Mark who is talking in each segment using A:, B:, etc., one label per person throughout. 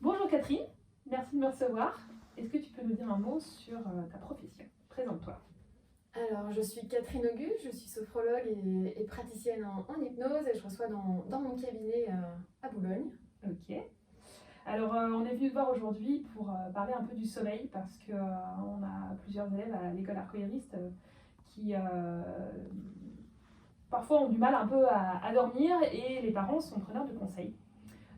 A: Bonjour Catherine, merci de me recevoir. Est-ce que tu peux nous dire un mot sur ta profession? Présente-toi.
B: Alors, je suis Catherine Auguste, je suis sophrologue et praticienne en hypnose et je reçois dans mon cabinet à Boulogne.
A: Ok. Alors, on est venu te voir aujourd'hui pour parler un peu du sommeil parce que on a plusieurs élèves à l'école arcoïriste qui parfois ont du mal un peu à dormir et les parents sont preneurs de conseils.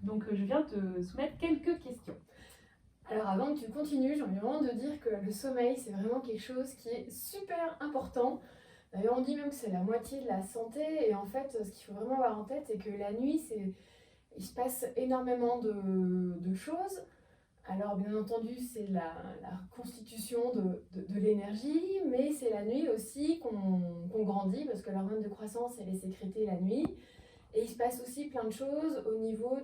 A: Donc, je viens te soumettre quelques questions.
B: Alors, avant que tu continues, j'ai envie vraiment de dire que le sommeil, c'est vraiment quelque chose qui est super important. D'ailleurs, on dit même que c'est la moitié de la santé et en fait, ce qu'il faut vraiment avoir en tête, c'est que la nuit, il se passe énormément de choses. Alors, bien entendu, c'est la constitution de l'énergie, mais c'est la nuit aussi qu'on grandit, parce que l'hormone de croissance, elle est sécrétée la nuit. Et il se passe aussi plein de choses au niveau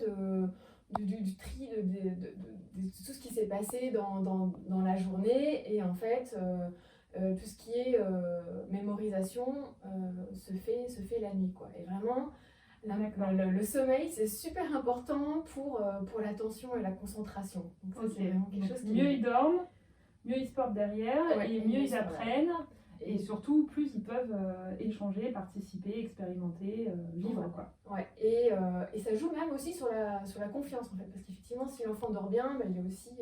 B: du tri de tout ce qui s'est passé dans la journée. Et en fait, tout ce qui est mémorisation se fait la nuit, quoi. Et vraiment, le sommeil, c'est super important pour l'attention et la concentration. Donc ça, c'est vraiment quelque chose qui...
A: Mieux ils dorment, mieux ils se portent derrière,
B: Ouais,
A: et mieux ils apprennent. Et surtout, plus ils peuvent échanger, participer, expérimenter, vivre, quoi.
B: Ouais. Et ça joue même aussi sur la confiance, en fait. Parce qu'effectivement, si l'enfant dort bien, il y a aussi,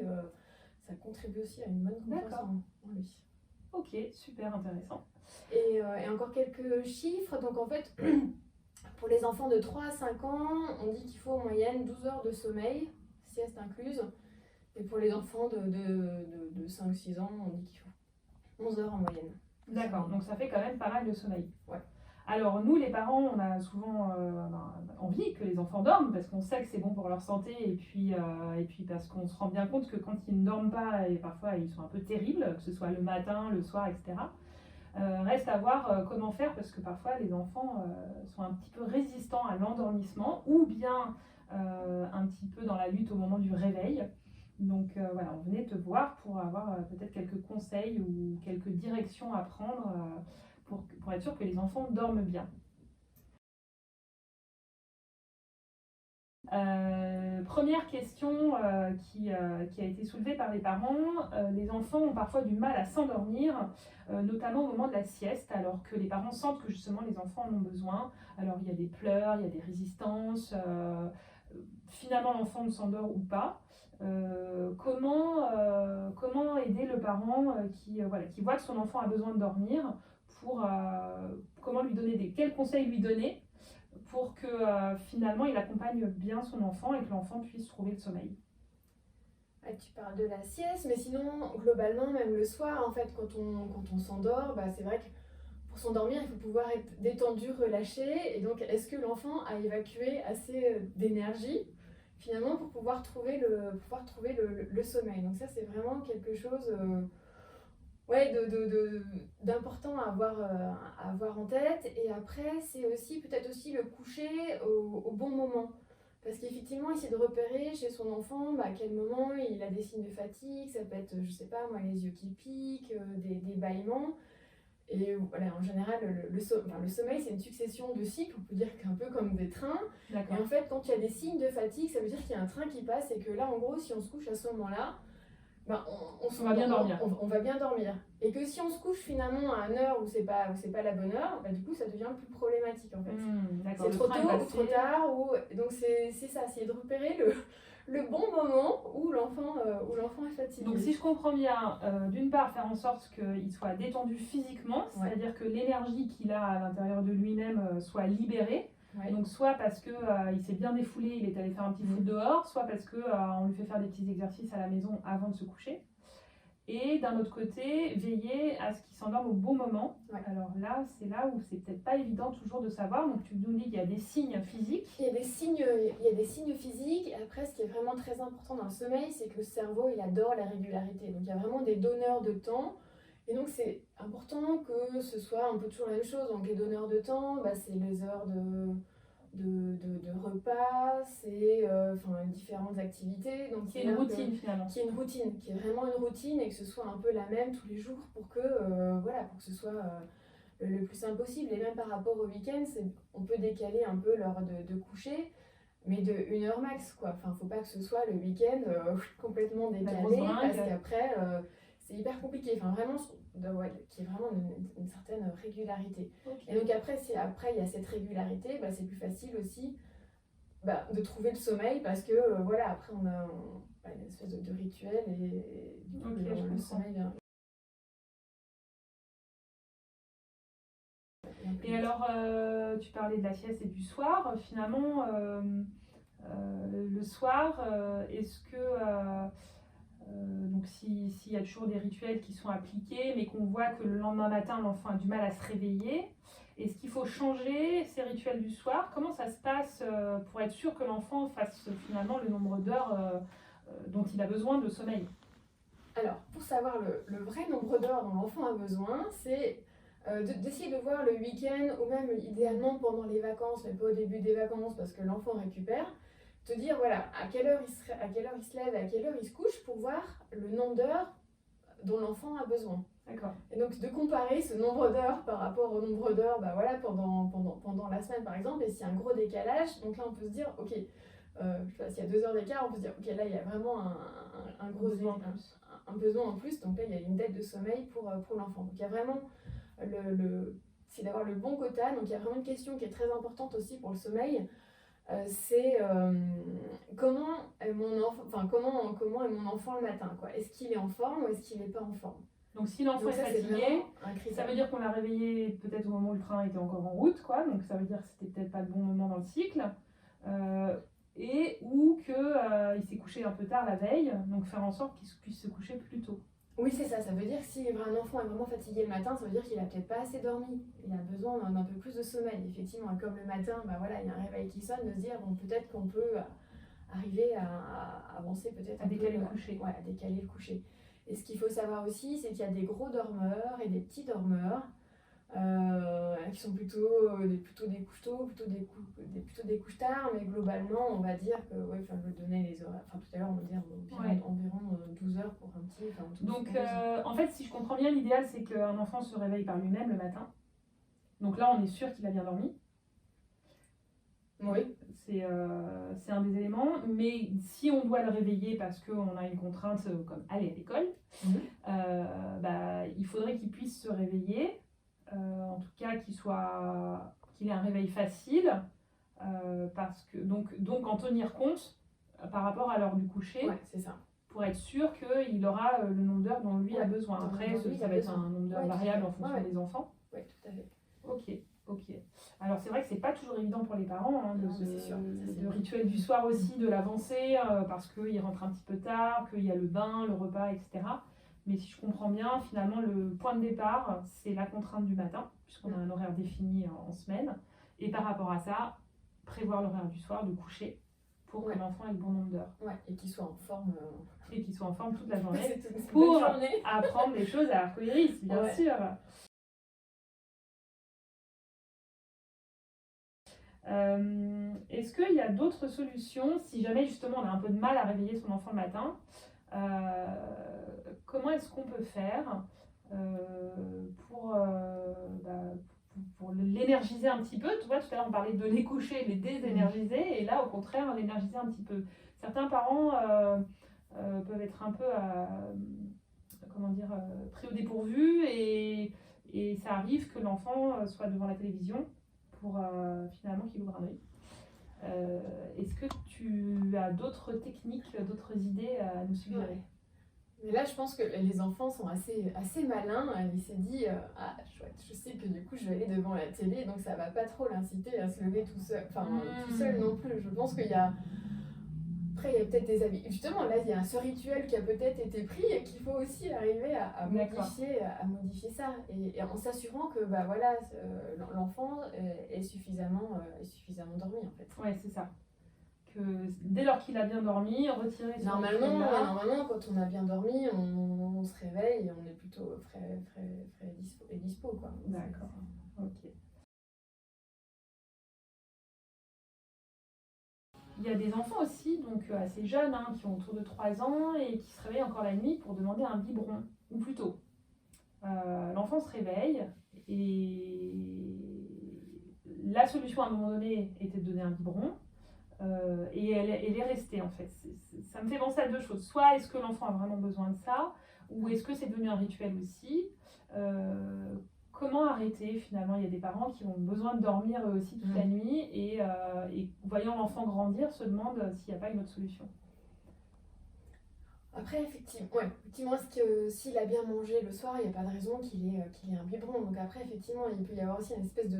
B: ça contribue aussi à une bonne confiance en lui.
A: Ok, super intéressant.
B: Et encore quelques chiffres. Donc en fait, pour les enfants de 3 à 5 ans, on dit qu'il faut en moyenne 12 heures de sommeil, sieste incluse. Et pour les enfants de 5-6 ans, on dit qu'il faut 11 heures en moyenne.
A: D'accord, donc ça fait quand même pas mal de sommeil.
B: Ouais.
A: Alors nous, les parents, on a souvent envie que les enfants dorment parce qu'on sait que c'est bon pour leur santé et puis parce qu'on se rend bien compte que quand ils ne dorment pas, et parfois ils sont un peu terribles, que ce soit le matin, le soir, etc. Reste à voir comment faire parce que parfois les enfants sont un petit peu résistants à l'endormissement ou bien un petit peu dans la lutte au moment du réveil. Donc voilà, on venait te voir pour avoir peut-être quelques conseils ou quelques directions à prendre pour être sûr que les enfants dorment bien. Première question qui a été soulevée par les parents. Les enfants ont parfois du mal à s'endormir, notamment au moment de la sieste, alors que les parents sentent que justement les enfants en ont besoin. Alors il y a des pleurs, il y a des résistances. Finalement, l'enfant ne s'endort ou pas. Comment aider le parent qui voit que son enfant a besoin de dormir comment lui donner quels conseils lui donner pour que finalement il accompagne bien son enfant et que l'enfant puisse trouver le sommeil.
B: Tu parles de la sieste, mais sinon, globalement, même le soir, en fait, quand on s'endort, c'est vrai que pour s'endormir, il faut pouvoir être détendu, relâché. Et donc, est-ce que l'enfant a évacué assez d'énergie, finalement, pour pouvoir trouver le sommeil? Donc ça, c'est vraiment quelque chose d'important à avoir en tête. Et après, c'est aussi peut-être aussi le coucher au bon moment. Parce qu'effectivement, essayer de repérer chez son enfant à quel moment il a des signes de fatigue, ça peut être, je sais pas moi, les yeux qui piquent, des bâillements. Et voilà, en général, le sommeil, c'est une succession de cycles, on peut dire qu'un peu comme des trains.
A: D'accord.
B: Et en fait, quand il y a des signes de fatigue, ça veut dire qu'il y a un train qui passe et que là, en gros, si on se couche à ce moment-là,
A: on va bien dormir.
B: On va bien dormir. Et que si on se couche finalement à une heure où c'est pas la bonne heure, du coup ça devient plus problématique en fait. C'est trop tôt ou trop tard. Donc c'est ça, c'est de repérer le bon moment où l'enfant est fatigué.
A: Donc si je comprends bien, d'une part faire en sorte qu'il soit détendu physiquement, c'est-à-dire que l'énergie qu'il a à l'intérieur de lui-même soit libérée. Ouais. Donc soit parce que il s'est bien défoulé, il est allé faire un petit foot dehors, soit parce que on lui fait faire des petits exercices à la maison avant de se coucher. Et d'un autre côté, veiller à ce qu'il s'endorme au bon moment. Ouais. Alors là, c'est là où c'est peut-être pas évident toujours de savoir. Donc tu nous dis qu'il y a des signes physiques.
B: Il y a des signes physiques. Et après, ce qui est vraiment très important dans le sommeil, c'est que le cerveau, il adore la régularité. Donc il y a vraiment des donneurs de temps. Et donc c'est important que ce soit un peu toujours la même chose. Donc les donneurs de temps, c'est les heures de repas, c'est différentes activités. Donc
A: qui est une routine finalement.
B: Qui est une routine, qui est vraiment une routine et que ce soit un peu la même tous les jours pour que ce soit le plus simple possible. Et même par rapport au week-end, on peut décaler un peu l'heure de coucher. mais de 1 heure max, quoi. Enfin, faut pas que ce soit le week-end complètement
A: grosse
B: décalé,
A: bringue.
B: parce qu'après, c'est hyper compliqué. Enfin, vraiment, qu'il y ait vraiment une certaine régularité.
A: Ok.
B: Et donc après, si après il y a cette régularité, bah, c'est plus facile aussi de trouver le sommeil, parce que voilà, après on a une espèce de rituel, et du coup,
A: Ok, je
B: le
A: comprends.
B: sommeil vient.
A: Et alors, tu parlais de la sieste et du soir. Finalement, le soir, est-ce que, donc s'il y a toujours des rituels qui sont appliqués, mais qu'on voit que le lendemain matin, l'enfant a du mal à se réveiller, est-ce qu'il faut changer ces rituels du soir? Comment ça se passe pour être sûr que l'enfant fasse finalement le nombre d'heures dont il a besoin de sommeil?
B: Alors, pour savoir le vrai nombre d'heures dont l'enfant a besoin, c'est d'essayer de voir le week-end, ou même idéalement pendant les vacances, mais pas au début des vacances parce que l'enfant récupère, te dire voilà à quelle heure à quelle heure il se lève, à quelle heure il se couche, pour voir le nombre d'heures dont l'enfant a besoin.
A: D'accord.
B: Et donc de comparer ce nombre d'heures par rapport au nombre d'heures voilà, pendant la semaine par exemple, et s'il y a un gros décalage, donc là on peut se dire ok, je sais pas, s'il y a 2 heures d'écart, on peut se dire ok, là il y a vraiment un gros
A: Besoin en plus.
B: un besoin en plus, donc là il y a une dette de sommeil pour l'enfant. Donc il y a vraiment c'est d'avoir le bon quota. Donc il y a vraiment une question qui est très importante aussi pour le sommeil, c'est comment est mon enfant, enfin comment est mon enfant le matin, quoi. Est-ce qu'il est en forme ou est-ce qu'il n'est pas en forme?
A: Donc si l'enfant est
B: ça, c'est
A: fatigué,
B: vraiment un critère.
A: ça veut dire qu'on l'a réveillé peut-être au moment où le train était encore en route, quoi. Donc ça veut dire que c'était peut-être pas le bon moment dans le cycle. Ou qu'il s'est couché un peu tard la veille, donc faire en sorte qu'il puisse se coucher plus tôt.
B: Oui, c'est ça. Ça veut dire que si un enfant est vraiment fatigué le matin, ça veut dire qu'il a peut-être pas assez dormi. Il a besoin d'un peu plus de sommeil, effectivement. Et comme le matin, voilà, il y a un réveil qui sonne, de se dire bon, peut-être qu'on peut arriver à avancer peut-être
A: À décaler le coucher.
B: Ouais, à décaler le coucher. Et ce qu'il faut savoir aussi, c'est qu'il y a des gros dormeurs et des petits dormeurs, qui sont plutôt des couches tôt, plutôt des couches tard, mais globalement, on va dire que, ouais, je vais donner les horaires, tout à l'heure, on va dire environ 12 heures pour un petit.
A: Donc, en fait, si je comprends bien, l'idéal, c'est qu'un enfant se réveille par lui-même le matin. Donc là, on est sûr qu'il a bien dormi.
B: Oui.
A: C'est un des éléments. Mais si on doit le réveiller parce qu'on a une contrainte comme aller à l'école, il faudrait qu'il puisse se réveiller. En tout cas qu'il ait un réveil facile, parce que donc en tenir compte par rapport à l'heure du coucher,
B: c'est ça,
A: pour être sûr qu'il aura le nombre d'heures dont lui a besoin. Après, ça va être un nombre d'heures variable en fonction des enfants.
B: Oui, tout à fait.
A: Ok. Alors c'est vrai que c'est pas toujours évident pour les parents,
B: de
A: rituel du soir aussi, de l'avancer, parce qu'ils rentrent un petit peu tard, qu'il y a le bain, le repas, etc. Mais si je comprends bien, finalement, le point de départ, c'est la contrainte du matin, puisqu'on a un horaire défini en semaine. Et par rapport à ça, prévoir l'horaire du soir, de coucher, pour que l'enfant ait le bon nombre d'heures.
B: Ouais, et qu'il soit en forme.
A: Et qu'il soit en forme toute la journée,
B: pour
A: apprendre des choses à l'arcoïris, bien sûr. Est-ce qu'il y a d'autres solutions, si jamais justement on a un peu de mal à réveiller son enfant le matin? Comment est-ce qu'on peut faire pour l'énergiser un petit peu? Tu vois, tout à l'heure on parlait de les coucher, les désénergiser, et là au contraire l'énergiser un petit peu. Certains parents peuvent être un peu pris au dépourvu, et ça arrive que l'enfant soit devant la télévision pour finalement qu'il ouvre un œil. Est-ce que tu as d'autres techniques, d'autres idées à nous suggérer?
B: Mais là, je pense que les enfants sont assez malins. Il s'est dit chouette, je sais que du coup, je vais aller devant la télé, donc ça va pas trop l'inciter à se lever tout seul. Tout seul non plus. Je pense qu'il y a. Après, il y a peut-être des habits. Justement, là, il y a ce rituel qui a peut-être été pris et qu'il faut aussi arriver à modifier ça. Et en s'assurant que l'enfant est suffisamment dormi, en fait.
A: Ouais, c'est ça. Que dès lors qu'il a bien dormi, retirer son
B: Normalement, quand on a bien dormi, on se réveille et on est plutôt frais et dispo, quoi.
A: D'accord. Ok. Il y a des enfants aussi, donc assez jeunes, qui ont autour de 3 ans et qui se réveillent encore la nuit pour demander un biberon, ou plutôt. L'enfant se réveille et la solution à un moment donné était de donner un biberon. Et elle est restée en fait. Ça me fait penser à deux choses. Soit est-ce que l'enfant a vraiment besoin de ça, ou est-ce que c'est devenu un rituel aussi. Comment arrêter finalement? Il y a des parents qui ont besoin de dormir eux aussi toute la nuit et voyant l'enfant grandir se demandent s'il n'y a pas une autre solution.
B: Après, effectivement, s'il a bien mangé le soir, il n'y a pas de raison qu'il ait un biberon. Donc après, effectivement, il peut y avoir aussi une espèce de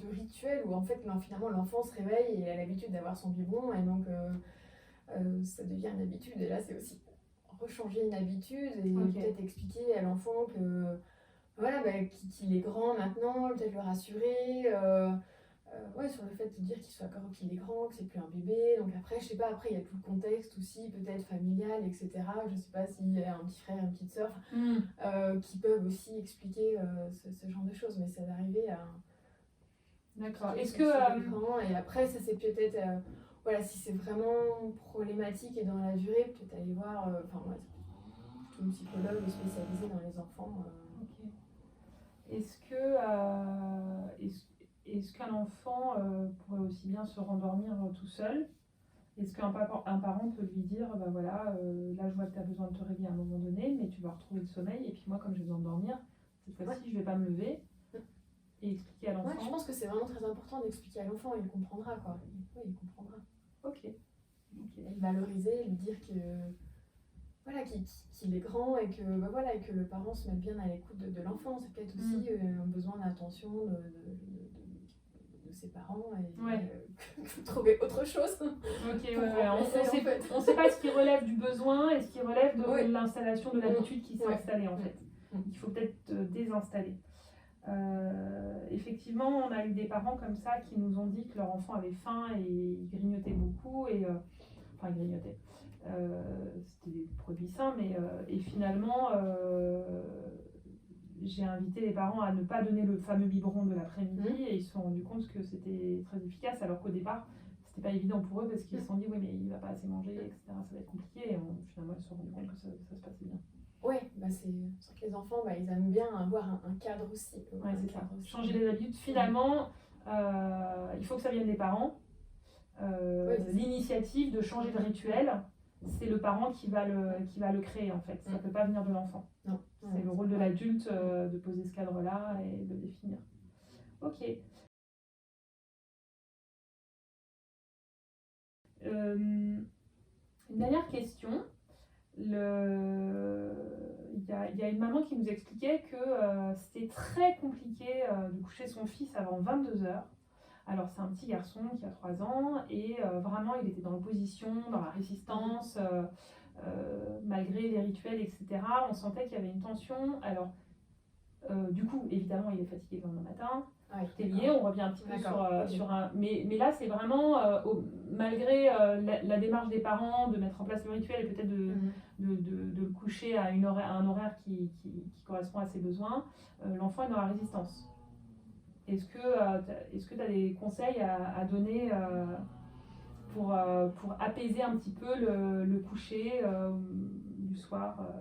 B: rituel où en fait, finalement, l'enfant se réveille et a l'habitude d'avoir son biberon. Et donc, ça devient une habitude. Et là, c'est aussi rechanger une habitude et peut-être expliquer à l'enfant que voilà, qu'il est grand maintenant, peut-être le rassurer. Sur le fait de dire qu'il est grand, que c'est plus un bébé. Donc après, je sais pas, après il y a tout le contexte aussi, peut-être familial, etc. Je sais pas s'il y a un petit frère, une petite sœur, qui peuvent aussi expliquer ce genre de choses. Mais ça va arriver à...
A: D'accord.
B: Est-ce que... Et après, ça c'est peut-être... voilà, si c'est vraiment problématique et dans la durée, peut-être aller voir une psychologue spécialisée dans les enfants.
A: Ok. Est-ce qu'un enfant pourrait aussi bien se rendormir tout seul? Est-ce qu'un parent peut lui dire, bah voilà, là je vois que tu as besoin de te réveiller à un moment donné, mais tu vas retrouver le sommeil, et puis moi comme j'ai besoin de dormir, cette fois-ci je vais pas me lever, et expliquer à l'enfant.
B: Ouais, je pense que c'est vraiment très important d'expliquer à l'enfant, il comprendra quoi. Oui, il comprendra.
A: Ok.
B: Et valoriser, lui dire que voilà, qu'il est grand et que, et que le parent se mette bien à l'écoute de l'enfant. C'est peut-être aussi un besoin d'attention de ses parents et trouver autre chose.
A: Ok, on sait pas ce qui relève du besoin et ce qui relève de l'installation de l'habitude qui s'est installée en fait. Il faut peut-être désinstaller. Effectivement, on a eu des parents comme ça qui nous ont dit que leur enfant avait faim et il grignotait beaucoup enfin il grignotait. C'était des produits sains, mais et finalement j'ai invité les parents à ne pas donner le fameux biberon de l'après-midi et ils se sont rendus compte que c'était très efficace alors qu'au départ c'était pas évident pour eux parce qu'ils se sont dit oui mais il va pas assez manger, etc. Ça va être compliqué et finalement ils se sont rendus compte que ça se passait bien.
B: Oui, c'est sûr que les enfants ils aiment bien avoir un cadre aussi.
A: C'est ça. Changer les habitudes, finalement il faut que ça vienne des parents. L'initiative de changer de rituel, c'est le parent qui va le créer en fait. Ça ne peut pas venir de l'enfant. C'est le rôle de l'adulte de poser ce cadre-là et de le définir. Ok. Une dernière question. Il y a une maman qui nous expliquait que c'était très compliqué de coucher son fils avant 22h. Alors c'est un petit garçon qui a 3 ans et vraiment il était dans l'opposition, dans la résistance, malgré les rituels, etc. On sentait qu'il y avait une tension. Alors du coup, évidemment, il est fatigué le lendemain matin. Tout est lié, on revient un petit peu sur un... Mais là, c'est vraiment, malgré la démarche des parents de mettre en place le rituel et peut-être de le coucher à un horaire qui correspond à ses besoins, l'enfant est dans la résistance. Est-ce que tu as des conseils à donner pour apaiser un petit peu le coucher du soir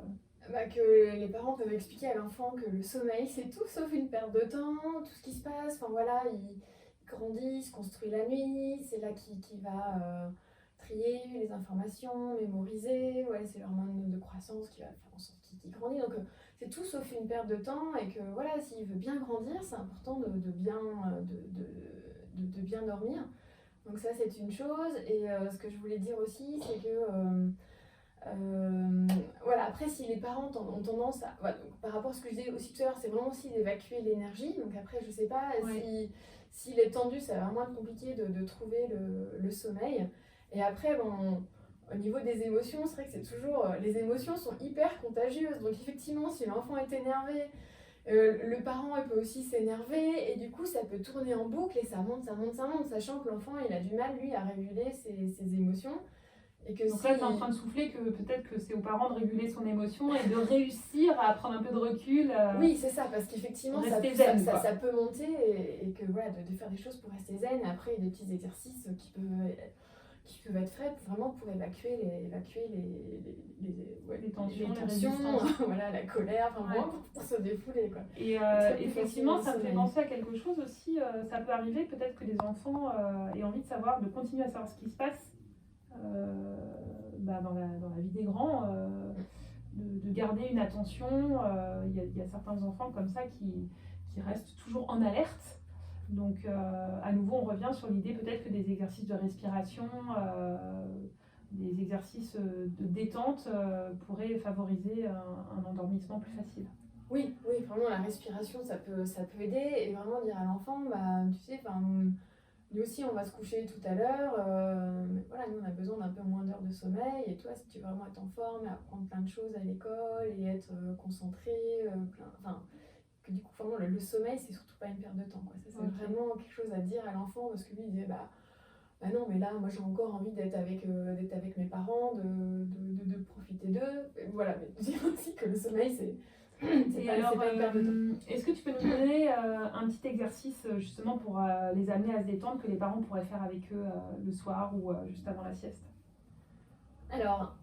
B: que les parents peuvent expliquer à l'enfant que le sommeil c'est tout sauf une perte de temps, tout ce qui se passe, il grandit, il se construit la nuit, c'est là qu'il va trier les informations, mémoriser, c'est l'hormone de croissance qui va faire en sorte qu'il grandit. Donc c'est tout sauf une perte de temps et que s'il veut bien grandir, c'est important de bien dormir. Donc ça c'est une chose. Et ce que je voulais dire aussi, c'est que après si les parents ont tendance à... par rapport à ce que je disais aussi tout à l'heure, c'est vraiment aussi d'évacuer l'énergie. Donc après je sais pas s'il est tendu, ça va vraiment être compliqué de trouver le sommeil. Et après au niveau des émotions, c'est vrai que c'est toujours... les émotions sont hyper contagieuses. Donc effectivement, si l'enfant est énervé, le parent il peut aussi s'énerver. Et du coup, ça peut tourner en boucle et ça monte, sachant que l'enfant, il a du mal, lui, à réguler ses émotions. Et que
A: donc là, tu es en train de souffler que peut-être que c'est aux parents de réguler son émotion et de réussir à prendre un peu de recul.
B: Oui, c'est ça, parce qu'effectivement, ça peut monter et que de faire des choses pour rester zen. Après, il y a des petits exercices qui peuvent être faits vraiment pour évacuer
A: Les tensions,
B: les
A: les
B: tensions,
A: résistances.
B: voilà, la colère, enfin
A: Ouais.
B: vraiment pour se défouler, quoi.
A: Et
B: C'est plus
A: effectivement,
B: facile
A: ça me fait
B: sommeil.
A: penser à quelque chose aussi. Ça peut arriver peut-être que les enfants aient envie de savoir, de continuer à savoir ce qui se passe dans la vie des grands, de garder une attention. Il y a certains enfants comme ça qui restent toujours en alerte. Donc, à nouveau, on revient sur l'idée peut-être que des exercices de respiration, des exercices de détente pourraient favoriser un endormissement plus facile.
B: Oui, vraiment la respiration, ça peut aider et vraiment dire à l'enfant, bah, tu sais, nous aussi on va se coucher tout à l'heure, mais voilà, nous on a besoin d'un peu moins d'heures de sommeil et toi si tu veux vraiment être en forme et apprendre plein de choses à l'école et être concentré, que du coup vraiment le sommeil c'est surtout pas une perte de temps, quoi. Ça c'est vraiment quelque chose à dire à l'enfant parce que lui il disait bah non mais là moi j'ai encore envie d'être avec mes parents, de profiter d'eux, et voilà, mais dire aussi que le sommeil c'est
A: alors,
B: pas une perte de temps.
A: est-ce que tu peux nous donner un petit exercice justement pour les amener à se détendre que les parents pourraient faire avec eux le soir ou juste avant la sieste?
B: Alors,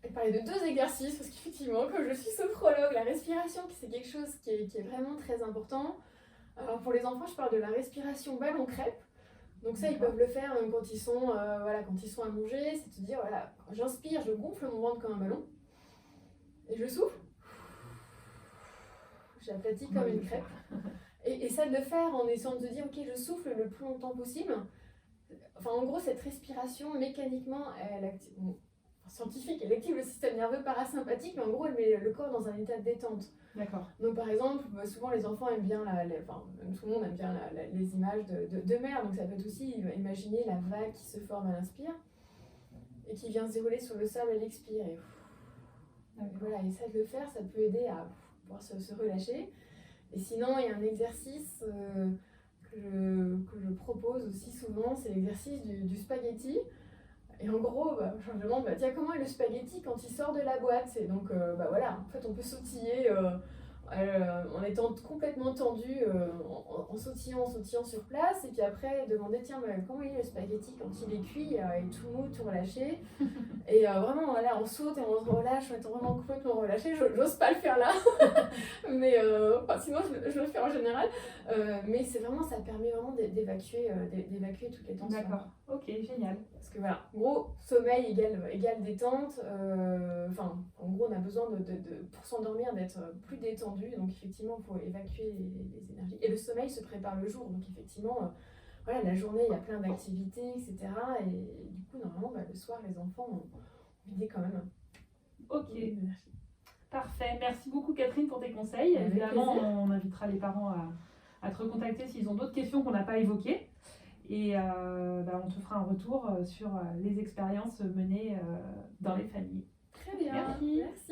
B: je vais parler de 2 exercices parce qu'effectivement, comme je suis sophrologue, la respiration c'est quelque chose qui est vraiment très important. Alors pour les enfants, je parle de la respiration ballon crêpe. Donc ça, ils peuvent le faire même quand ils sont allongés, c'est de dire voilà, quand j'inspire, je gonfle mon ventre comme un ballon et je souffle. J'aplatis comme une crêpe. Et ça de le faire en essayant de se dire ok, je souffle le plus longtemps possible. Enfin en gros, cette respiration mécaniquement, scientifique, elle active le système nerveux parasympathique, mais en gros, elle met le corps dans un état de détente.
A: D'accord.
B: Donc, par exemple, souvent les enfants aiment bien, même tout le monde aime bien les images de mer, donc ça peut être aussi imaginer la vague qui se forme à l'inspire et qui vient se dérouler sur le sable à l'expire. Et voilà, et ça de le faire, ça peut aider à pouvoir se relâcher. Et sinon, il y a un exercice que je propose aussi souvent, c'est l'exercice du spaghetti. Et en gros, je me demande, tiens, comment est le spaghetti quand il sort de la boîte? Et donc, voilà, en fait, on peut sautiller en étant complètement tendu, en sautillant sur place. Et puis après, demander, tiens, comment il est le spaghetti quand il est cuit, il est tout mou, tout relâché. Et vraiment, voilà, on saute et on se relâche, on est vraiment complètement relâché. J'ose pas le faire là, mais sinon, je le fais en général. Mais c'est vraiment, ça permet vraiment d'évacuer toutes les tensions.
A: D'accord, ok, génial.
B: Parce que voilà, en gros, sommeil égale détente. En gros, on a besoin pour s'endormir d'être plus détendu. Donc effectivement, il faut évacuer les énergies. Et le sommeil se prépare le jour. Donc effectivement, voilà, la journée, il y a plein d'activités, etc. Et du coup, normalement, le soir, les enfants ont vidé quand même.
A: Ok, parfait. Merci beaucoup Catherine pour tes conseils.
B: Avec
A: Évidemment,
B: plaisir.
A: on invitera les parents à te recontacter s'ils ont d'autres questions qu'on n'a pas évoquées. Et on te fera un retour sur les expériences menées dans les familles.
B: Très bien.
A: Merci.
B: Merci.